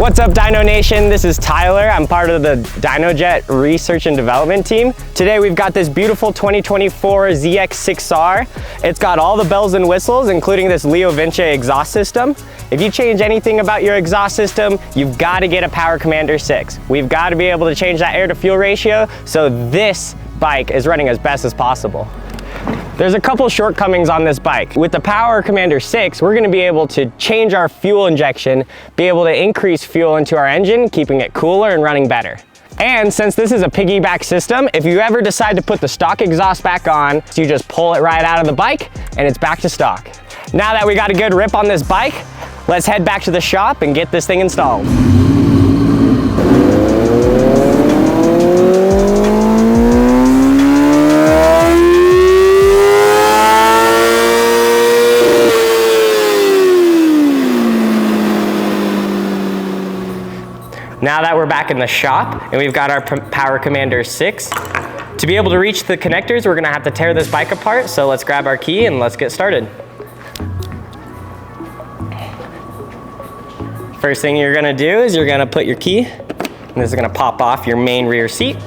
What's up, Dyno Nation? This is Tyler. I'm part of the Dynojet research and development team. Today we've got this beautiful 2024 ZX-6R. It's got all the bells and whistles, including this Leo Vinci exhaust system. If you change anything about your exhaust system, you've got to get a Power Commander 6. We've got to be able to change that air to fuel ratio, so this bike is running as best as possible. There's a couple shortcomings on this bike. With the Power Commander 6, we're gonna be able to change our fuel injection, be able to increase fuel into our engine, keeping it cooler and running better. And since this is a piggyback system, if you ever decide to put the stock exhaust back on, you just pull it right out of the bike and it's back to stock. Now that we got a good rip on this bike, let's head back to the shop and get this thing installed. Now that we're back in the shop and we've got our Power Commander 6, to be able to reach the connectors, we're gonna have to tear this bike apart. So let's grab our key and let's get started. First thing you're gonna do is you're gonna put your key, and this is gonna pop off your main rear seat.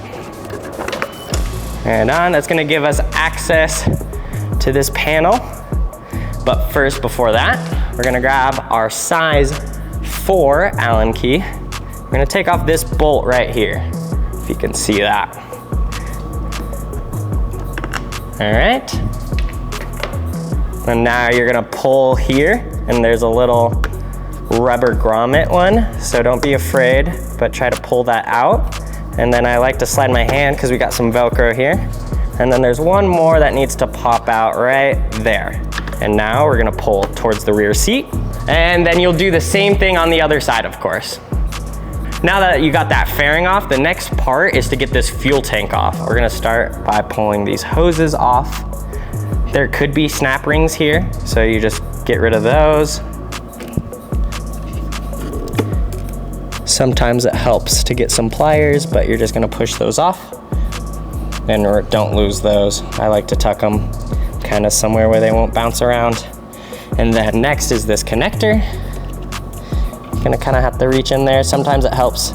And on, that's gonna give us access to this panel. But first, before that, we're gonna grab our size 4 Allen key. We're gonna take off this bolt right here, if you can see that. All right. And now you're gonna pull here, and there's a little rubber grommet one, so don't be afraid, but try to pull that out. And then I like to slide my hand because we got some Velcro here. And then there's one more that needs to pop out right there. And now we're gonna pull towards the rear seat. And then you'll do the same thing on the other side, of course. Now that you got that fairing off, the next part is to get this fuel tank off. We're gonna start by pulling these hoses off. There could be snap rings here, so you just get rid of those. Sometimes it helps to get some pliers, but you're just gonna push those off. And don't lose those. I like to tuck them kind of somewhere where they won't bounce around. And then next is this connector. Gonna kind of have to reach in there. Sometimes it helps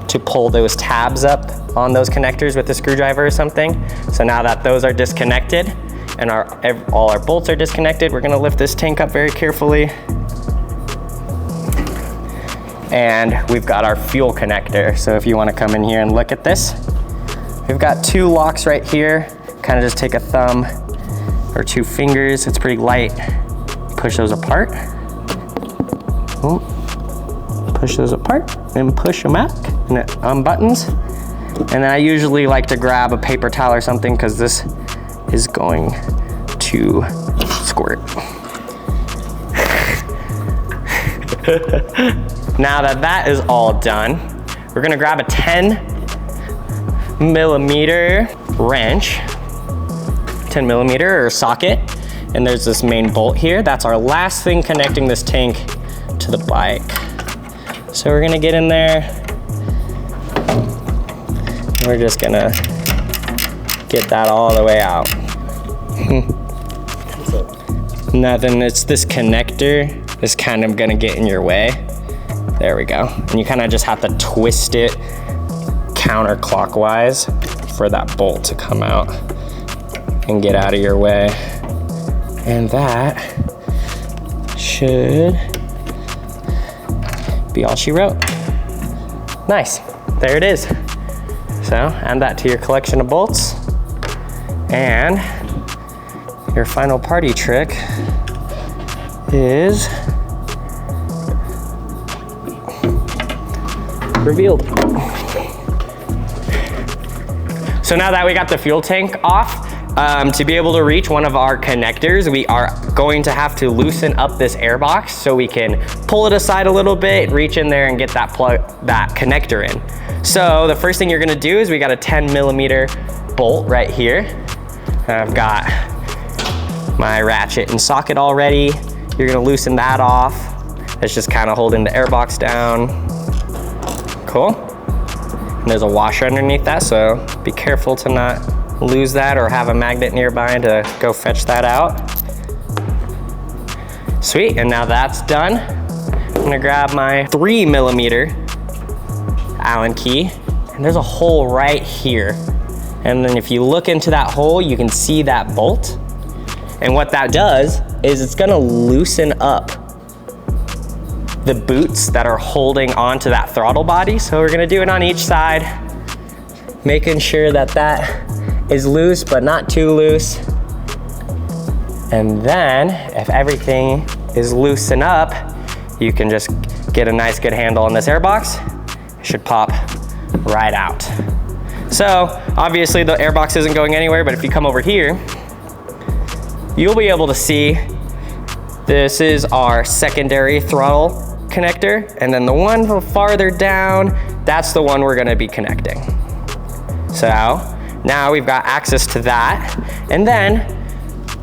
to pull those tabs up on those connectors with a screwdriver or something. So now that those are disconnected and all our bolts are disconnected, we're gonna lift this tank up very carefully. And we've got our fuel connector. So if you wanna come in here and look at this, we've got 2 locks right here. Kind of just take a thumb or 2 fingers, it's pretty light. Push those apart. Ooh. Push those apart and push them out, and it unbuttons. And then I usually like to grab a paper towel or something because this is going to squirt. Now that that is all done, we're gonna grab a 10mm wrench, 10mm or socket, and there's this main bolt here. That's our last thing connecting this tank to the bike. So we're gonna get in there. We're just gonna get that all the way out. Nothing, it's this connector is kind of gonna get in your way. There we go. And you kind of just have to twist it counterclockwise for that bolt to come out and get out of your way. And that should be all she wrote. Nice, there it is. So add that to your collection of bolts. And your final party trick is revealed. So now that we got the fuel tank off, to be able to reach one of our connectors, we are going to have to loosen up this air box so we can pull it aside a little bit, reach in there and get that connector in. So the first thing you're gonna do is we got a 10mm bolt right here. I've got my ratchet and socket already. You're gonna loosen that off. It's just kind of holding the air box down. Cool. And there's a washer underneath that, so be careful to not lose that or have a magnet nearby to go fetch that out. Sweet, and now that's done. I'm gonna grab my 3mm Allen key, and there's a hole right here. And then if you look into that hole, you can see that bolt. And what that does is it's gonna loosen up the boots that are holding onto that throttle body. So we're gonna do it on each side, making sure that that is loose, but not too loose. And then if everything is loosened up, you can just get a nice good handle on this airbox. It should pop right out. So obviously the airbox isn't going anywhere, but if you come over here, you'll be able to see this is our secondary throttle connector, and then the one farther down, that's the one we're gonna be connecting. So now we've got access to that, and then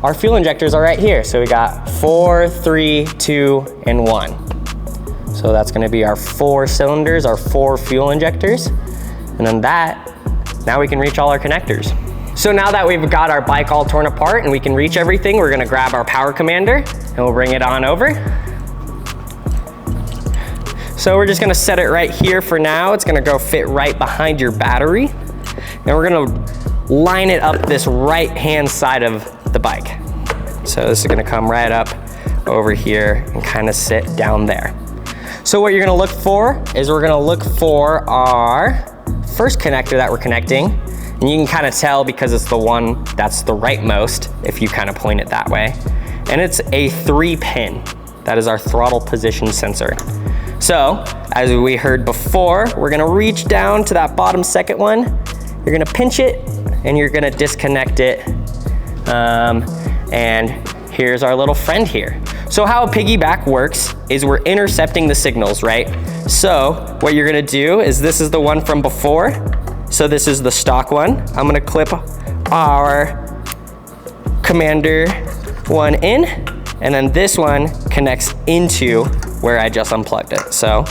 our fuel injectors are right here. So we got 4, 3, 2, and 1. So that's gonna be our 4 cylinders, our 4 fuel injectors, and then now we can reach all our connectors. So now that we've got our bike all torn apart and we can reach everything, we're gonna grab our power commander and we'll bring it on over. So we're just gonna set it right here for now. It's gonna go fit right behind your battery. And we're gonna line it up this right-hand side of the bike. So this is gonna come right up over here and kind of sit down there. So what you're gonna look for is we're gonna look for our first connector that we're connecting. And you can kind of tell because it's the one that's the rightmost if you kind of point it that way. And it's a 3-pin. That is our throttle position sensor. So as we heard before, we're gonna reach down to that bottom second one. You're gonna pinch it and you're gonna disconnect it. And here's our little friend here. So how a piggyback works is we're intercepting the signals, right? So what you're gonna do is this is the one from before. So this is the stock one. I'm gonna clip our Commander one in, and then this one connects into where I just unplugged it. So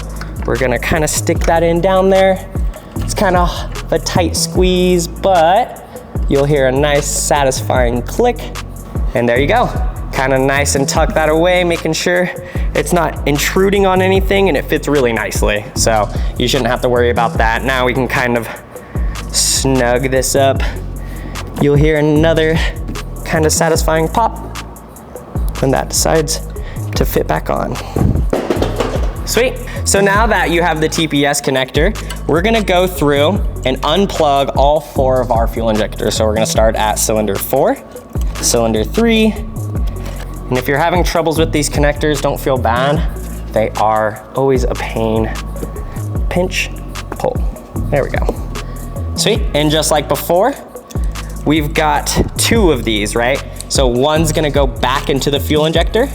we're gonna kind of stick that in down there. It's kind of a tight squeeze, but you'll hear a nice satisfying click, and there you go. Kind of nice and tuck that away, making sure it's not intruding on anything, and it fits really nicely. So you shouldn't have to worry about that. Now we can kind of snug this up. You'll hear another kind of satisfying pop when that decides to fit back on. Sweet. So now that you have the TPS connector, we're gonna go through and unplug all 4 of our fuel injectors. So we're gonna start at cylinder 4, cylinder 3, and if you're having troubles with these connectors, don't feel bad. They are always a pain. Pinch, pull. There we go. Sweet, and just like before, we've got 2 of these, right? So one's gonna go back into the fuel injector,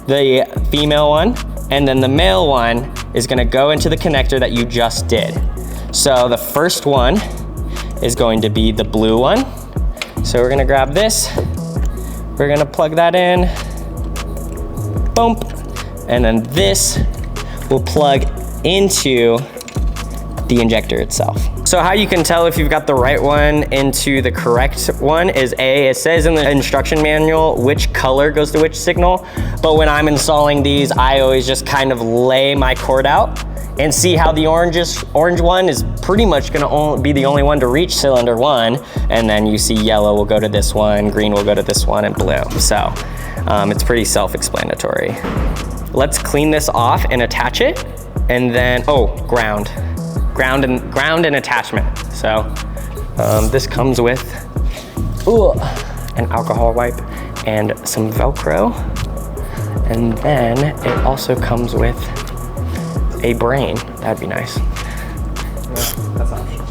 the female one, and then the male one is gonna go into the connector that you just did. So the first one is going to be the blue one. So we're gonna grab this, we're gonna plug that in, boom, and then this will plug into the injector itself. So how you can tell if you've got the right one into the correct one is it says in the instruction manual which color goes to which signal, but when I'm installing these, I always just kind of lay my cord out and see how the orange one is pretty much gonna be the only one to reach cylinder 1, and then you see yellow will go to this one, green will go to this one, and blue. So it's pretty self-explanatory. Let's clean this off and attach it, and then, ground and attachment. So this comes with an alcohol wipe and some Velcro, and then it also comes with a brain. That'd be nice. Yeah, that's optional.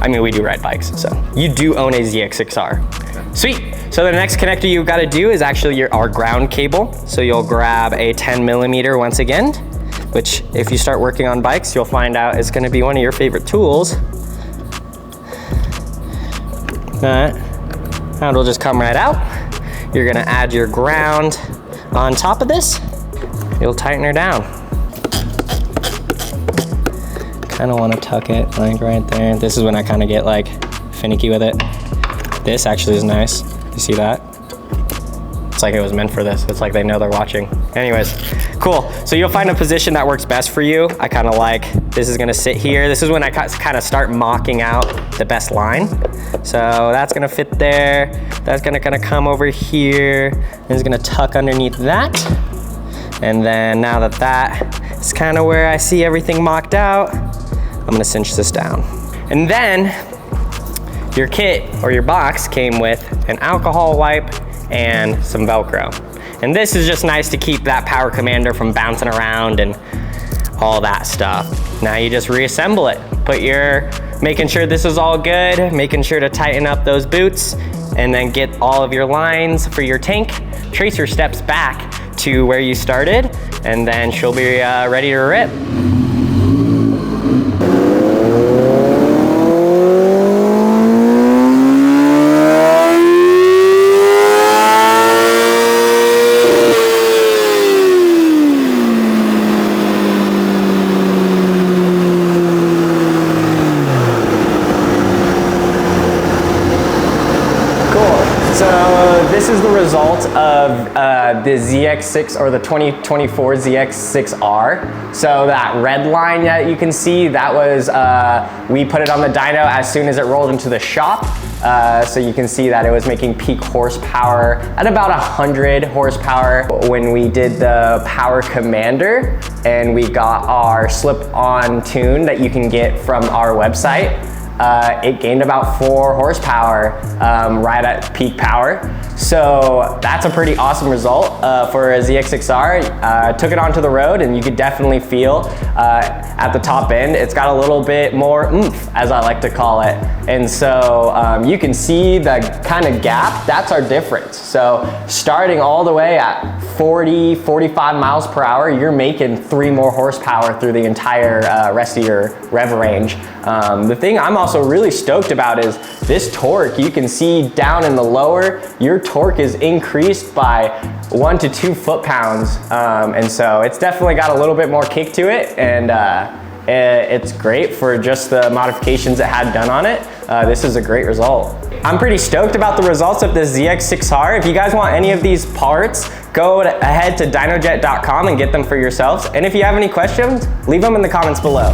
I mean, we do ride bikes, so you do own a ZX-6R. Okay. Sweet. So the next connector you've got to do is actually our ground cable. So you'll grab a 10mm once again, which if you start working on bikes, you'll find out is gonna be one of your favorite tools. That will just come right out. You're gonna add your ground on top of this. You'll tighten her down. Kinda wanna tuck it like right there. This is when I kinda get like finicky with it. This actually is nice. You see that? looks like it was meant for this. It's like they know they're watching. Anyways, cool. So you'll find a position that works best for you. I kind of like, this is gonna sit here. This is when I kind of start mocking out the best line. So that's gonna fit there. That's gonna kind of come over here. And it's gonna tuck underneath that. And then now that that is kind of where I see everything mocked out, I'm gonna cinch this down. And then your kit or your box came with an alcohol wipe and some Velcro. And this is just nice to keep that power commander from bouncing around and all that stuff. Now you just reassemble it. Making sure this is all good, making sure to tighten up those boots, and then get all of your lines for your tank. Trace your steps back to where you started, and then she'll be ready to rip. So this is the result of the ZX6 or the 2024 ZX-6R. So that red line that you can see, that was, we put it on the dyno as soon as it rolled into the shop. So you can see that it was making peak horsepower at about 100 horsepower when we did the power commander and we got our slip-on tune that you can get from our website. It gained about 4 horsepower right at peak power. So that's a pretty awesome result for a ZX-6R. Took it onto the road and you could definitely feel at the top end, it's got a little bit more oomph, as I like to call it. And so you can see the kind of gap, that's our difference. So starting all the way at 40, 45 miles per hour, you're making 3 more horsepower through the entire rest of your rev range. The thing I'm also really stoked about is this torque. You can see down in the lower, your torque is increased by 1 to 2 foot-pounds. And so it's definitely got a little bit more kick to it, and it's great for just the modifications it had done on it. This is a great result. I'm pretty stoked about the results of this ZX-6R. If you guys want any of these parts, go ahead to dynojet.com and get them for yourselves. And if you have any questions, leave them in the comments below.